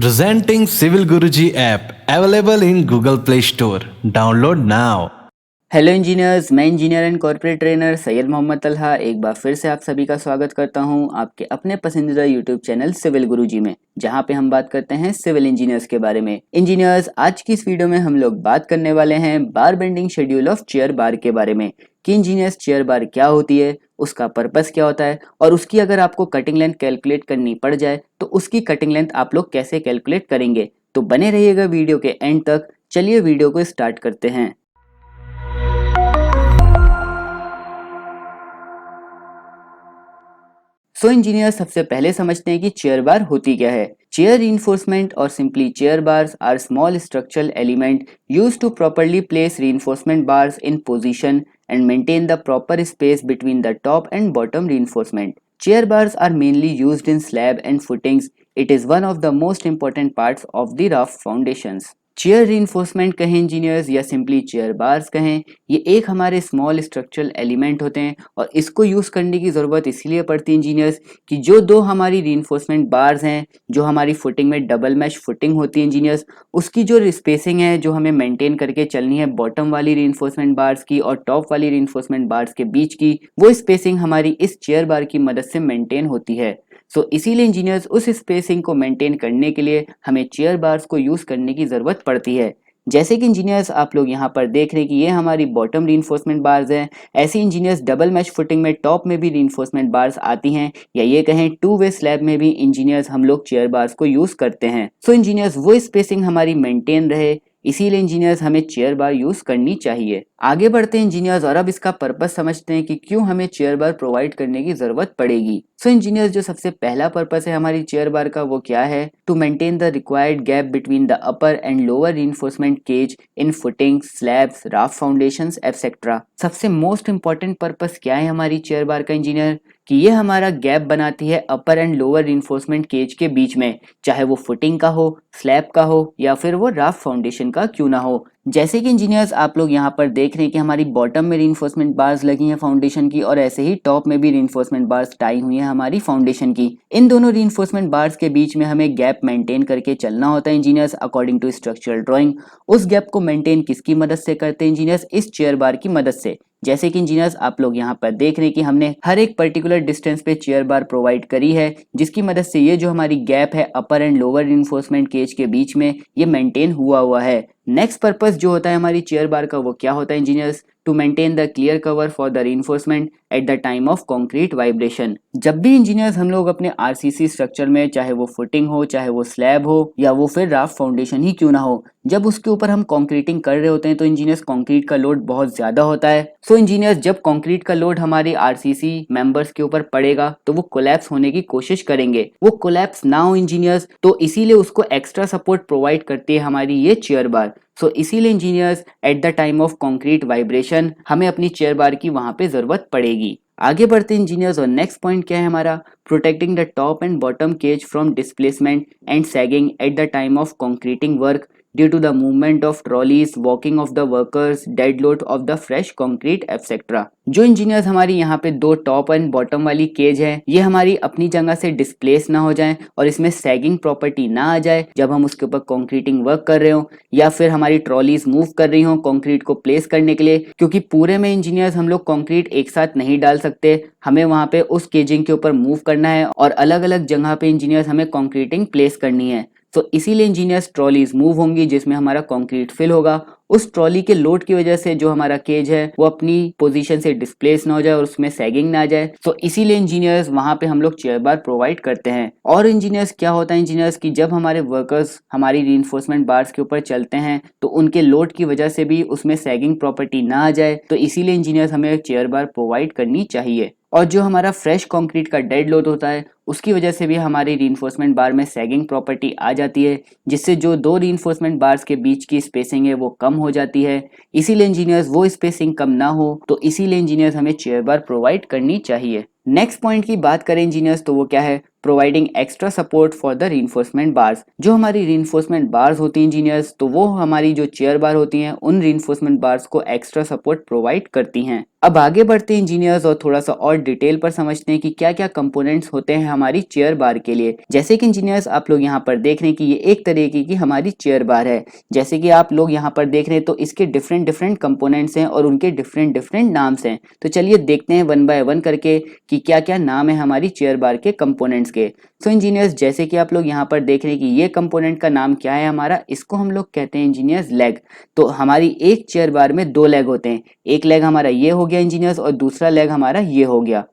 Presenting Civil Guruji app available in Google Play Store. Download now. Hello engineers, मैं engineer and corporate trainer Syed Mohammad Talha एक बार फिर से आप सभी का स्वागत करता हूं आपके अपने पसंदीदा यूट्यूब चैनल सिविल गुरुजी में, जहां पे हम बात करते हैं सिविल इंजीनियर्स के बारे में। इंजीनियर्स, आज की इस वीडियो में हम लोग बात करने वाले हैं bar bending schedule of chair bar के बारे में कि इंजीनियर्स चेयर बार क्या होती है, उसका पर्पस क्या होता है और उसकी अगर आपको कटिंग लेंथ कैलकुलेट करनी पड़ जाए तो उसकी कटिंग लेंथ आप लोग कैसे कैलकुलेट करेंगे। तो बने रहिएगा वीडियो के एंड तक। चलिए वीडियो को स्टार्ट करते हैं। सो इंजीनियर सबसे पहले समझते हैं कि चेयर बार होती क्या है। चेयर रीइंफोर्समेंट और simply chair bars are small structural element used to properly place reinforcement bars in position and maintain the proper space between the top and bottom reinforcement. Chair bars are mainly used in slab and footings. It is one of the most important parts of the raft foundations. Chair reinforcement कहें engineers या simply chair bars कहें, ये एक हमारे small structural element होते हैं और इसको यूज करने की जरूरत इसलिए पड़ती है इंजीनियर्स कि जो दो हमारी रीइंफोर्समेंट बार्स हैं, जो हमारी फुटिंग में डबल मैश फुटिंग होती है इंजीनियर्स, उसकी जो स्पेसिंग है जो हमें मेंटेन करके चलनी है बॉटम वाली रीइंफोर्समेंट बार्स की और टॉप वाली रीइंफोर्समेंट बार्स के बीच की, वो स्पेसिंग हमारी इस चेयर बार की मदद से मेंटेन होती है। इसीलिए इंजीनियर्स उस स्पेसिंग को मेंटेन करने के लिए हमें चेयर बार्स को यूज करने की जरूरत पड़ती है। जैसे कि इंजीनियर्स आप लोग यहाँ पर देख रहे हैं कि ये हमारी बॉटम रीइंफोर्समेंट बार्स हैं। ऐसे इंजीनियर्स डबल मैश फुटिंग में टॉप में भी रीइंफोर्समेंट बार्स आती हैं, या ये कहें टू वे स्लैब में भी इंजीनियर्स हम लोग चेयर बार्स को यूज करते हैं। इंजीनियर्स वो स्पेसिंग हमारी मेंटेन रहे, इसीलिए इंजीनियर्स हमें चेयर बार यूज करनी चाहिए। आगे बढ़ते हैं इंजीनियर्स और अब इसका पर्पस समझते हैं कि क्यों हमें चेयर बार प्रोवाइड करने की जरूरत पड़ेगी। इंजीनियर्स जो सबसे पहला पर्पस है हमारी चेयर बार का वो क्या है? To maintain the required gap between the upper and lower reinforcement cage in footing, slabs, raft foundations etcetera. सबसे मोस्ट इंपॉर्टेंट पर्पस क्या है हमारी चेयर बार का इंजीनियर? कि ये हमारा गैप बनाती है अपर एंड लोअर रीइंफोर्समेंट केज के बीच में, चाहे वो फुटिंग का हो, स्लैब का हो या फिर वो राफ्ट फाउंडेशन का क्यों ना हो। जैसे कि इंजीनियर्स आप लोग यहाँ पर देख रहे हैं कि हमारी बॉटम में रीइंफोर्समेंट बार्स लगी हैं फाउंडेशन की और ऐसे ही टॉप में भी रीइंफोर्समेंट बार्स टाई हुई हैं हमारी फाउंडेशन की। इन दोनों रीइंफोर्समेंट बार्स के बीच में हमें गैप मेंटेन करके चलना होता है engineers according to structural drawing. उस गैप को मेंटेन किसकी मदद से करते हैं इंजीनियर्स? इस चेयर बार की मदद से। जैसे कि इंजीनियर्स आप लोग यहाँ पर देख रहे हैं कि हमने हर एक पर्टिकुलर डिस्टेंस पे चेयर बार प्रोवाइड करी है, जिसकी मदद से ये जो हमारी गैप है अपर एंड लोअर रीइंफोर्समेंट केज के बीच में, ये मेंटेन हुआ है। नेक्स्ट पर्पस जो होता है हमारी चेयर बार का वो क्या होता है engineers? To maintain the clear cover for the reinforcement at the time of concrete vibration. जब भी इंजीनियर्स हम लोग अपने आरसीसी स्ट्रक्चर में, चाहे वो फुटिंग हो, चाहे वो स्लैब हो या वो फिर राफ्ट फाउंडेशन ही क्यों ना हो, जब उसके ऊपर हम कंक्रीटिंग कर रहे होते हैं तो इंजीनियर्स कंक्रीट का लोड बहुत ज्यादा होता है। इंजीनियर्स जब कंक्रीट का लोड हमारे आरसीसी मेंबर्स के ऊपर पड़ेगा तो वो कोलैप्स होने की कोशिश करेंगे। वो कोलैप्स ना हो इंजीनियर्स, तो इसीलिए उसको एक्स्ट्रा सपोर्ट प्रोवाइड करती है हमारी ये चेयर बार। इसीलिए engineers eight the time of concrete vibration हमें अपनी चेयर बार की वहां पे जरूरत पड़ेगी। आगे बढ़ते इंजीनियर्स और नेक्स्ट पॉइंट क्या है हमारा? Protecting the top and bottom cage from displacement and sagging at the time of concreting work due to the movement of trolleys, walking of the workers, dead load of the fresh concrete etc. जो engineers हमारी यहाँ पे दो top and bottom वाली cage है, ये हमारी अपनी जगह से डिस्प्लेस ना हो जाए और इसमें सैगिंग प्रॉपर्टी ना आ जाए जब हम उसके ऊपर कंक्रीटिंग वर्क कर रहे हो, या फिर हमारी ट्रॉलीज मूव कर रही हो कंक्रीट को प्लेस करने के लिए, क्योंकि पूरे में इंजीनियर्स हम लोग कंक्रीट एक साथ नहीं डाल सकते। हमें वहाँ पे उस केजिंग के ऊपर मूव करना है और अलग अलग जगह पे इंजीनियर्स हमें कंक्रीटिंग प्लेस करनी है। इसीलिए इंजीनियर्स ट्रॉलीज मूव होंगी जिसमें हमारा कंक्रीट फिल होगा। उस ट्रॉली के लोड की वजह से जो हमारा केज है वो अपनी पोजीशन से डिस्प्लेस ना हो जाए और उसमें सैगिंग ना आ जाए। इसीलिए इंजीनियर्स वहां पे हम लोग चेयर बार प्रोवाइड करते हैं। और इंजीनियर्स क्या होता है इंजीनियर्स की जब हमारे वर्कर्स हमारी रीइंफोर्समेंट बार्स के ऊपर चलते हैं तो उनके लोड की वजह से भी उसमें सैगिंग प्रॉपर्टी ना आ जाए, तो इसीलिए इंजीनियर्स हमें चेयर बार प्रोवाइड करनी चाहिए। और जो हमारा फ्रेश कंक्रीट का डेड लोड होता है उसकी वजह से भी हमारी रीइंफोर्समेंट बार में सैगिंग प्रॉपर्टी आ जाती है, जिससे जो दो रीइंफोर्समेंट बार्स के बीच की स्पेसिंग है वो कम हो जाती है। इसीलिए इंजीनियर्स वो स्पेसिंग कम ना हो, तो इसीलिए इंजीनियर्स हमें चेयर बार प्रोवाइड करनी चाहिए। नेक्स्ट पॉइंट की बात करें इंजीनियर्स तो वो क्या है? Providing extra support for the reinforcement bars. जो हमारी रीइंफोर्समेंट बार्स होती हैं इंजीनियर्स, तो वो हमारी जो चेयर बार होती हैं उन रीइंफोर्समेंट बार्स को एक्स्ट्रा सपोर्ट प्रोवाइड करती हैं। अब आगे बढ़ते हैं इंजीनियर्स और थोड़ा सा और डिटेल पर समझते हैं कि क्या क्या कंपोनेंट्स होते हैं हमारी चेयर बार के लिए। जैसे कि इंजीनियर्स आप लोग यहाँ पर देख रहे हैं कि ये एक तरीके की हमारी चेयर बार है। जैसे कि आप लोग यहाँ पर देख रहे हैं तो इसके डिफरेंट डिफरेंट कंपोनेंट्स हैं और उनके डिफरेंट डिफरेंट नाम्स हैं। तो चलिए देखते हैं वन बाय वन करके कि क्या क्या नाम है हमारी चेयर बार के कंपोनेंट्स के। सो इंजीनियर्स जैसे कि आप लोग यहाँ पर देख रहे हैं कि ये कंपोनेंट का नाम क्या है हमारा, इसको हम लोग कहते हैं इंजीनियर्स लेग। तो हमारी एक चेयर बार में दो लेग होते हैं, एक लेग हमारा ये हो गया इंजीनियर्स और दूसरा लेग हमारा ये हो गया।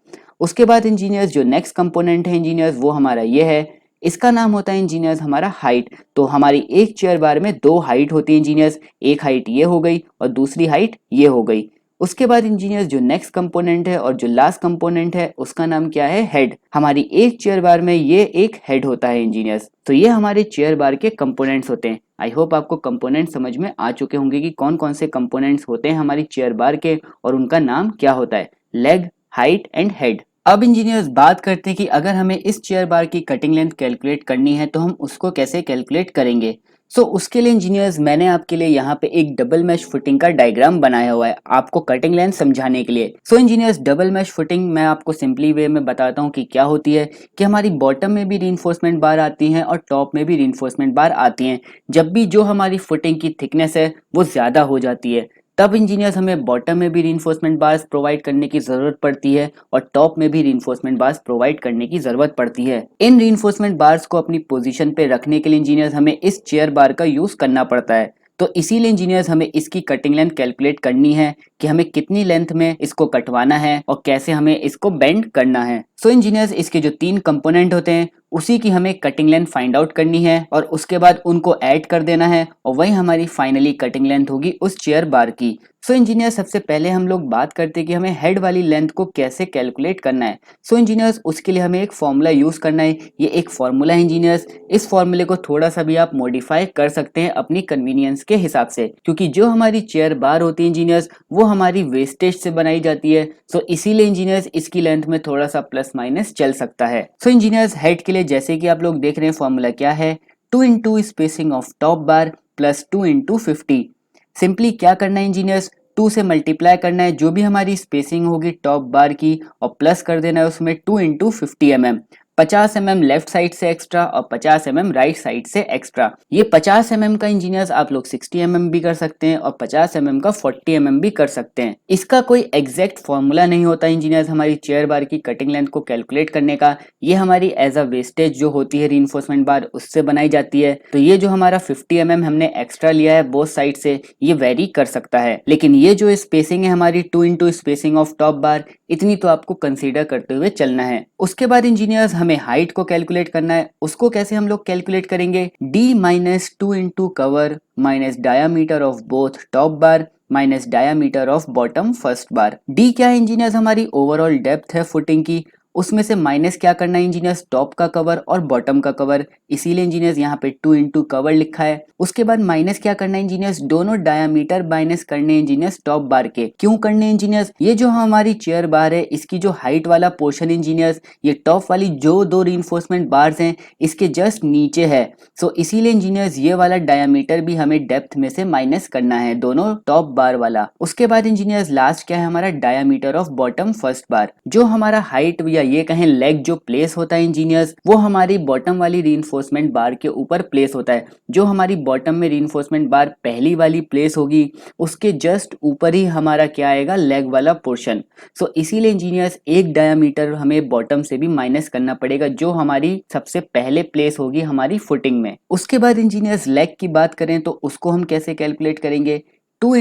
उसके बाद इंजीनियर्स जो नेक्स्ट कंपोनेंट है इंजीनियर्स वो हमारा ये है, इसका नाम होता है इंजीनियर्स हमारा हाइट। तो हमारी एक चेयर बार में दो हाइट होती है इंजीनियर्स, एक हाइट ये हो गई और दूसरी हाइट ये हो गई। उसके बाद इंजीनियर्स जो नेक्स्ट कंपोनेंट है और जो लास्ट कंपोनेंट है उसका नाम क्या है, हेड। हमारी एक चेयर बार में ये एक हेड होता है इंजीनियर्स। तो ये हमारे चेयर बार के कंपोनेंट्स होते हैं। आई होप आपको कंपोनेंट समझ में आ चुके होंगे कि कौन कौन से कंपोनेंट्स होते हैं हमारी चेयर बार के और उनका नाम क्या होता है, लेग, हाइट एंड हेड। अब इंजीनियर्स बात करते हैं कि अगर हमें इस चेयर बार की कटिंग लेंथ कैलकुलेट करनी है तो हम उसको कैसे कैलकुलेट करेंगे। उसके लिए इंजीनियर्स मैंने आपके लिए यहाँ पे एक डबल मैश फुटिंग का डायग्राम बनाया हुआ है आपको कटिंग लेंथ समझाने के लिए। इंजीनियर्स डबल मैश फुटिंग मैं आपको सिंपली वे में बताता हूँ कि क्या होती है कि हमारी बॉटम में भी रीइंफोर्समेंट बार आती हैं और टॉप में भी रीइंफोर्समेंट बार आती हैं। जब भी जो हमारी फुटिंग की थिकनेस है वो ज्यादा हो जाती है तब इंजीनियर्स हमें बॉटम में भी रीइंफोर्समेंट बार्स प्रोवाइड करने की जरूरत पड़ती है और टॉप में भी रीइंफोर्समेंट बार्स प्रोवाइड करने की जरूरत पड़ती है। इन रीइंफोर्समेंट बार्स को अपनी पोजीशन पे रखने के लिए इंजीनियर्स हमें इस चेयर बार का यूज करना पड़ता है। तो इसीलिए इंजीनियर्स हमें इसकी कटिंग लेंथ कैलकुलेट करनी है कि हमें कितनी लेंथ में इसको कटवाना है और कैसे हमें इसको बेंड करना है। इंजीनियर्स इसके जो तीन कंपोनेंट होते हैं उसी की हमें कटिंग लेंथ फाइंड आउट करनी है और उसके बाद उनको ऐड कर देना है और वही हमारी फाइनली कटिंग लेंथ होगी उस चेयर बार की। इंजीनियर सबसे पहले हम लोग बात करते हैं कि हमें हेड वाली लेंथ को कैसे कैलकुलेट करना है। इंजीनियर्स उसके लिए हमें एक फॉर्मूला यूज करना है। ये एक फॉर्मूला है इंजीनियर्स, इस फॉर्मूले को थोड़ा सा भी आप मॉडिफाई कर सकते हैं अपनी कन्वीनियंस के हिसाब से, क्योंकि जो हमारी चेयर बार होती है इंजीनियर्स वो हमारी वेस्टेज से बनाई जाती है। इसीलिए इंजीनियर्स इसकी लेंथ में थोड़ा सा प्लस माइनस चल सकता है। इंजीनियर्स हेड के लिए जैसे कि आप लोग देख रहे हैं फॉर्मूला क्या है, 2 into spacing of top bar plus 2 into 50। Simply क्या करना है इंजीनियर्स, 2 से मल्टीप्लाई करना है जो भी हमारी स्पेसिंग होगी टॉप बार की और प्लस कर देना है उसमें 2 into 50 mm। 50 mm left side से एक्स्ट्रा और 50 mm राइट साइड से एक्स्ट्रा। ये 50 mm का इंजीनियर्स आप लोग 60 mm भी कर सकते हैं और 50 mm का 40 mm भी कर सकते हैं। इसका कोई एग्जैक्ट फॉर्मूला नहीं होता इंजीनियर्स हमारी चेयर बार की कटिंग लेंथ को कैलकुलेट करने का। ये हमारी एज अ वेस्टेज जो होती है रीइंफोर्समेंट बार उससे बनाई जाती है। तो ये जो हमारा 50 mm हमने एक्स्ट्रा लिया है बोथ साइड से ये वेरी कर सकता है, लेकिन ये जो स्पेसिंग है हमारी 2 इंटू स्पेसिंग ऑफ टॉप बार इतनी तो आपको कंसीडर करते हुए चलना है। उसके बाद इंजीनियर्स हमें हाइट को कैलकुलेट करना है। उसको कैसे हम लोग कैलकुलेट करेंगे, d minus 2 into cover minus diameter of both top bar minus diameter of bottom first bar. d क्या है इंजीनियर्स, हमारी ओवरऑल डेप्थ है फुटिंग की, उसमें से माइनस क्या करना है इंजीनियर्स, टॉप का कवर और बॉटम का कवर, इसीलिए इंजीनियर्स यहाँ पे 2 इंटू कवर लिखा है। उसके बाद माइनस क्या करना है इंजीनियर्स, दोनों डायामीटर माइनस करने इंजीनियर्स टॉप बार के। क्यों करने इंजीनियर्स, ये जो हमारी चेयर बार है इसकी जो हाइट वाला पोर्शन इंजीनियर्स ये टॉप वाली जो दो रीइंफोर्समेंट बार्स हैं इसके जस्ट नीचे है। इसीलिए इंजीनियर्स ये वाला डायामीटर भी हमें डेप्थ में से माइनस करना है, दोनों टॉप बार वाला। उसके बाद इंजीनियर्स लास्ट क्या है हमारा, डायामीटर ऑफ बॉटम फर्स्ट बार। जो हमारा हाइट या ये कहें लेग जो प्लेस होता है इंजीनियर्स वो हमारी बॉटम वाली रीइंफोर्समेंट बार के ऊपर प्लेस होता है। जो हमारी बॉटम में रीइंफोर्समेंट बार पहली वाली प्लेस होगी उसके जस्ट ऊपर ही हमारा क्या आएगा, लेग वाला पोर्शन। इसीलिए इंजीनियर्स एक डायामीटर हमें बॉटम से भी माइनस करना पड़ेगा जो हमारी सबसे पहले प्लेस होगी हमारी फुटिंग में। उसके बाद इंजीनियर्स लेग की बात करें तो उसको हम कैसे कैलकुलेट करेंगे, 2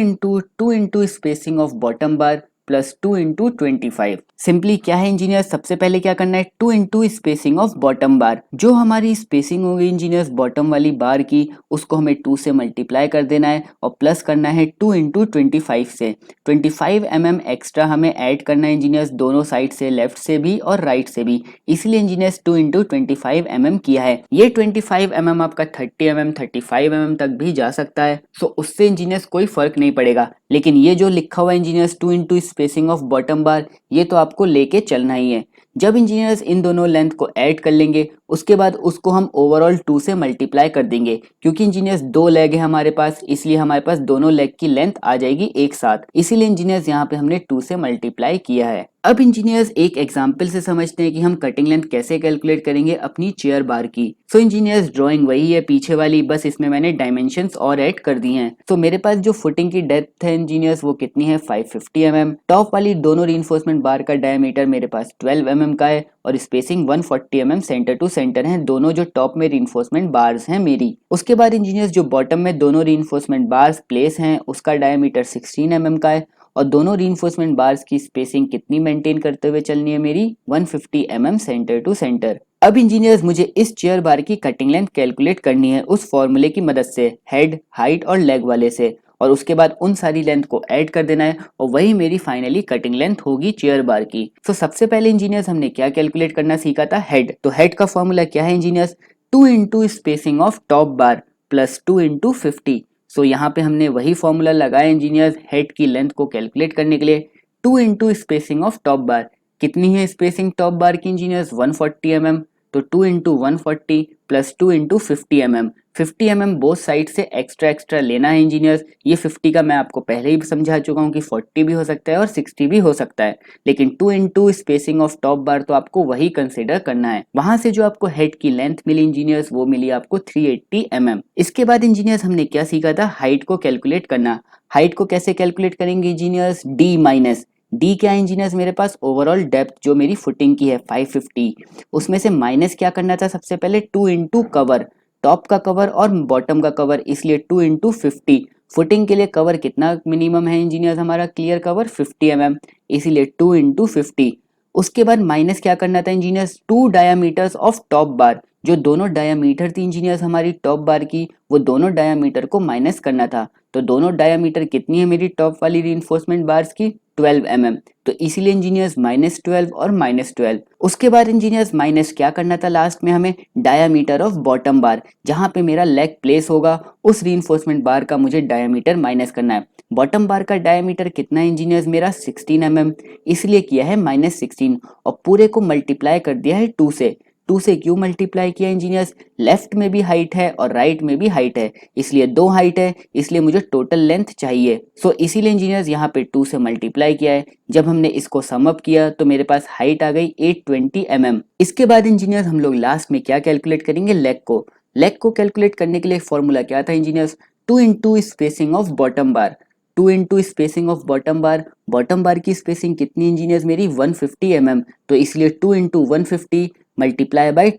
into spacing of bottom bar plus 2 into 25। Simply क्या है इंजीनियर, सबसे पहले क्या करना है, 2 इंटू स्पेसिंग ऑफ बॉटम बार। जो हमारी स्पेसिंग होगी इंजीनियर्स बॉटम वाली बार की उसको हमें 2 से मल्टीप्लाई कर देना है और प्लस करना है 2 इंटू 25 से। 25 mm एक्स्ट्रा हमें ऐड करना है इंजीनियर्स दोनों साइड से, लेफ्ट से भी और राइट से भी, इसलिए इंजीनियर्स 2 इंटू 25 mm किया है। ये 25 mm आपका 30 mm 35 mm तक भी जा सकता है। उससे इंजीनियर्स कोई फर्क नहीं पड़ेगा, लेकिन ये जो लिखा हुआ है engineers 2 into spacing of bottom बार ये तो आपको लेके चलना ही है। जब इंजीनियर्स इन दोनों लेंथ को ऐड कर लेंगे उसके बाद उसको हम ओवरऑल 2 से मल्टीप्लाई कर देंगे। क्योंकि इंजीनियर्स 2 लेग है हमारे पास, इसलिए हमारे पास दोनों लेग की लेंथ आ जाएगी एक साथ, इसीलिए इंजीनियर्स यहाँ पे हमने 2 से मल्टीप्लाई किया है। अब इंजीनियर्स एक एग्जाम्पल से समझते हैं कि हम कटिंग लेंथ कैसे कैलकुलेट करेंगे अपनी चेयर बार की। सो इंजीनियर्स ड्राइंग वही है पीछे वाली, बस इसमें मैंने डायमेंशंस और ऐड कर दिए हैं। तो मेरे पास जो फुटिंग की डेप्थ है इंजीनियर्स वो कितनी है 550 mm। टॉप वाली दोनों रीइंफोर्समेंट बार का डायमीटर मेरे पास 12 mm का है और spacing 140 mm centre to centre है, दोनों जो टॉप में रीइंफोर्समेंट बार्स हैं मेरी। उसके बाद इंजीनियर्स जो बॉटम में दोनों रीइंफोर्समेंट बार्स प्लेस हैं उसका डायमीटर 16 mm का है और दोनों रीइंफोर्समेंट बार्स की स्पेसिंग कितनी मेंटेन करते हुए चलनी है मेरी 150 mm सेंटर टू सेंटर। अब इंजीनियर्स मुझे इस चेयर बार की कटिंग लेंथ कैलकुलेट करनी है उस फॉर्मूले की मदद से, हेड, हाइट और लेग वाले से, और उसके बाद उन सारी लेंथ को ऐड कर देना है और वही मेरी फाइनली कटिंग लेंथ होगी चेयर बार की। तो सबसे पहले इंजीनियर्स हमने क्या कैलकुलेट करना सीखा था, हेड। तो हेड का फॉर्मूला क्या है engineers, 2 into spacing of top bar plus 2 into 50। सो यहाँ पे हमने वही फॉर्मूला लगाया इंजीनियर्स हेड की लेंथ को कैलकुलेट करने के लिए, 2 इंटू स्पेसिंग ऑफ टॉप बार। कितनी है स्पेसिंग टॉप बार की इंजीनियर्स 140 mm। तो 2 into 140 plus 2 into 50 mm। 50 mm both side से एक्स्ट्रा लेना है इंजीनियर्स। ये 50 का मैं आपको पहले ही समझा चुका हूँ कि 40 भी हो सकता है और 60 भी हो सकता है, लेकिन 2 इंटू स्पेसिंग ऑफ टॉप बार तो आपको वही कंसिडर करना है। वहां से जो आपको हेड की लेंथ मिली इंजीनियर्स वो मिली आपको 380 mm। इसके बाद इंजीनियर्स हमने क्या सीखा था, हाइट को कैलकुलेट करना। हाइट को कैसे कैलकुलेट करेंगे इंजीनियर्स, डी माइनस, डी क्या है इंजीनियर्स मेरे पास ओवरऑल डेप्थ जो मेरी फुटिंग की है 550, उसमें से माइनस क्या करना था सबसे पहले 2 इंटू कवर, टॉप का कवर और बॉटम का कवर, इसलिए 2 इंटू 50। फुटिंग के लिए कवर कितना मिनिमम है इंजीनियर्स हमारा, क्लियर कवर 50 mm, इसीलिए 2 इंटू 50। उसके बाद माइनस क्या करना था इंजीनियर्स, 2 डायामीटर्स ऑफ टॉप बार, जो दोनों डायामीटर थी इंजीनियर्स हमारी टॉप बार की वो दोनों डायामीटर को माइनस करना था। तो दोनों डायामीटर कितनी है मेरी टॉप वाली रीइंफोर्समेंट बार्स की 12 mm। तो इसीलिए इंजीनियर्स -12 और -12। उसके बाद इंजीनियर्स माइनस क्या करना था लास्ट में हमें, डायामीटर ऑफ बॉटम बार, जहां पे मेरा लेग प्लेस होगा उस रीइंफोर्समेंट बार का मुझे डायामीटर माइनस करना है। बॉटम बार का डायामीटर कितना है इंजीनियर्स मेरा 16 mm, इसलिए किया है -16 और पूरे को मल्टीप्लाई कर दिया है 2 से। 2 से क्यों मल्टीप्लाई किया इंजीनियर्स, लेफ्ट में भी हाइट है और राइट में भी हाइट है, इसलिए 2 हाइट है, इसलिए मुझे टोटल लेंथ चाहिए। सो इसीलिए इंजीनियर्स यहाँ पे 2 से मल्टीप्लाई किया है। जब हमने इसको सम अप किया तो मेरे पास हाइट आ गई 820 mm। इसके बाद इंजीनियर्स हम लोग लास्ट में क्या कैलकुलेट करेंगे, लेग को। लेग को कैलकुलेट करने के लिए फॉर्मूला क्या था engineers, 2 into spacing of bottom bar, 2 into spacing of bottom bar. Bottom बार की स्पेसिंग कितनी इंजीनियर्स मेरी 150 mm, तो इसलिए 2 इंटू 150 मल्टीप्लाई बाई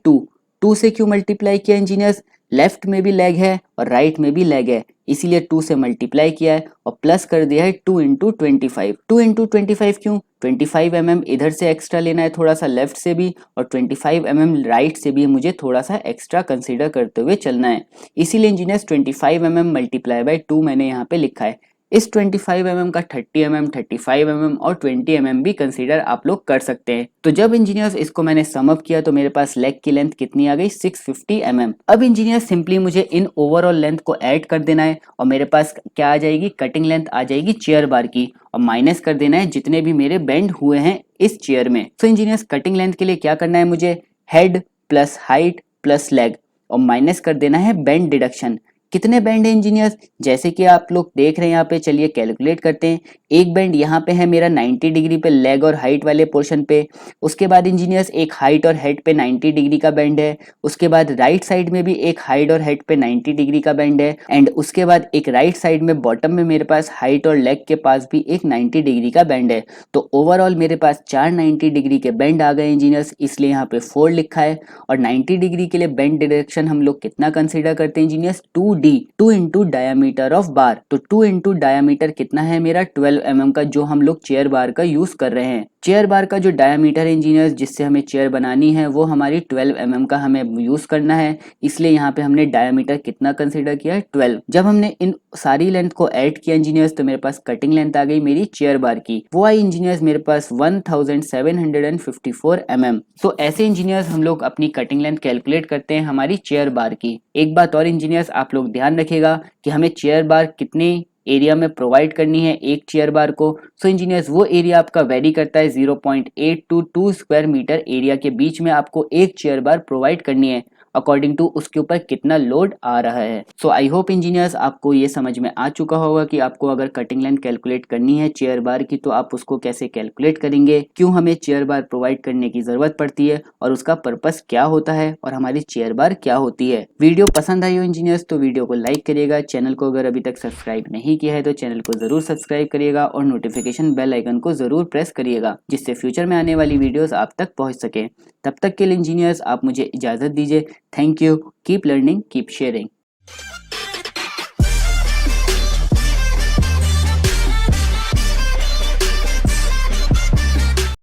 2 से क्यों मल्टीप्लाई किया इंजीनियर्स, लेफ्ट में भी लेग है और राइट में भी लेग है, इसीलिए 2 से मल्टीप्लाई किया है और प्लस कर दिया है 2 इंटू 25। 2 इंटू 25 क्यों, 25 mm इधर से एक्स्ट्रा लेना है थोड़ा सा लेफ्ट से भी और 25 mm राइट से भी मुझे थोड़ा सा एक्स्ट्रा कंसीडर करते हुए चलना है, इसीलिए इंजीनियर्स 25 mm मल्टीप्लाई बाई 2 मैंने यहाँ पे लिखा है। इस 25 mm का 30 mm, 35 mm और 20 mm भी कंसीडर आप लोग कर सकते हैं। तो जब इंजीनियर्स इसको मैंने सम अप किया तो मेरे पास लेग की लेंथ कितनी आ गई 650 mm। अब इंजीनियर सिंपली मुझे इन ओवरऑल लेंथ को ऐड कर देना है और मेरे पास क्या आ जाएगी, कटिंग लेंथ आ जाएगी चेयर बार की और माइनस कर देना है जितने भी मेरे बेंड हुए हैं इस चेयर में। तो इंजीनियर्स कटिंग लेंथ के लिए क्या करना है मुझे, head plus height plus leg और माइनस कर देना है बेंड डिडक्शन। कितने बैंड है इंजीनियर्स, जैसे कि आप लोग देख रहे हैं यहाँ पे, चलिए कैलकुलेट करते हैं। एक बैंड यहाँ पे है मेरा 90 डिग्री पे लेग और हाइट वाले पोर्शन पे। उसके बाद इंजीनियर्स एक हाइट और हेड पे 90 डिग्री का बैंड है। उसके बाद राइट साइड में भी एक हाइट और हेड पे 90 डिग्री का बैंड है एंड उसके बाद एक राइट साइड में बॉटम में मेरे पास हाइट और लेग के पास भी एक 90 डिग्री का बैंड है। तो ओवरऑल मेरे पास 4 90 डिग्री के बैंड आ गए इंजीनियर्स, इसलिए यहाँ पे 4 लिखा है। और 90 डिग्री के लिए बैंड डायरेक्शन हम लोग कितना कंसीडर करते हैं engineers, 2D, 2 into diameter of बार। तो 2 इंटू डायामीटर कितना है मेरा 12 mm का, जो हम लोग चेयर बार का यूज कर रहे हैं। चेयर बार का जो डायामीटर इंजीनियर्स जिससे हमें चेयर बनानी है वो हमारी 12 mm का हमें यूज करना है, इसलिए यहाँ पे हमने डायामीटर कितना कंसीडर किया है 12। जब हमने इन सारी लेंथ को ऐड किया इंजीनियर्स तो मेरे पास कटिंग लेंथ आ गई मेरी चेयर बार की, वो आई इंजीनियर्स मेरे पास 1754 mm। तो ऐसे इंजीनियर्स हम लोग अपनी कटिंग लेंथ कैलकुलेट करते हैं हमारी चेयर बार की। एक बात और इंजीनियर्स आप लोग ध्यान रखिएगा कि हमें चेयर बार कितनी एरिया में प्रोवाइड करनी है एक चेयर बार को। सो इंजीनियर्स वो एरिया आपका वेरी करता है 0.8 टू 2 स्क्वायर मीटर एरिया के बीच में आपको एक चेयर बार प्रोवाइड करनी है अकॉर्डिंग टू उसके ऊपर कितना लोड आ रहा है। सो आई होप इंजीनियर्स आपको ये समझ में आ चुका होगा कि आपको अगर कटिंग लेंथ कैलकुलेट करनी है चेयर बार की तो आप उसको कैसे कैलकुलेट करेंगे, क्यों हमें चेयर बार प्रोवाइड करने की जरूरत पड़ती है और उसका पर्पस क्या होता है और हमारी चेयर बार क्या होती है। वीडियो पसंद आई हो इंजीनियर्स तो वीडियो को लाइक करिएगा, चैनल को अगर अभी तक सब्सक्राइब नहीं किया है तो चैनल को जरूर सब्सक्राइब करिएगा और नोटिफिकेशन बेल आइकन को जरूर प्रेस करिएगा जिससे फ्यूचर में आने वाली वीडियोस आप तक पहुंच सके। तब तक के लिए इंजीनियर्स आप मुझे इजाजत दीजिए। Thank you, keep learning, keep sharing.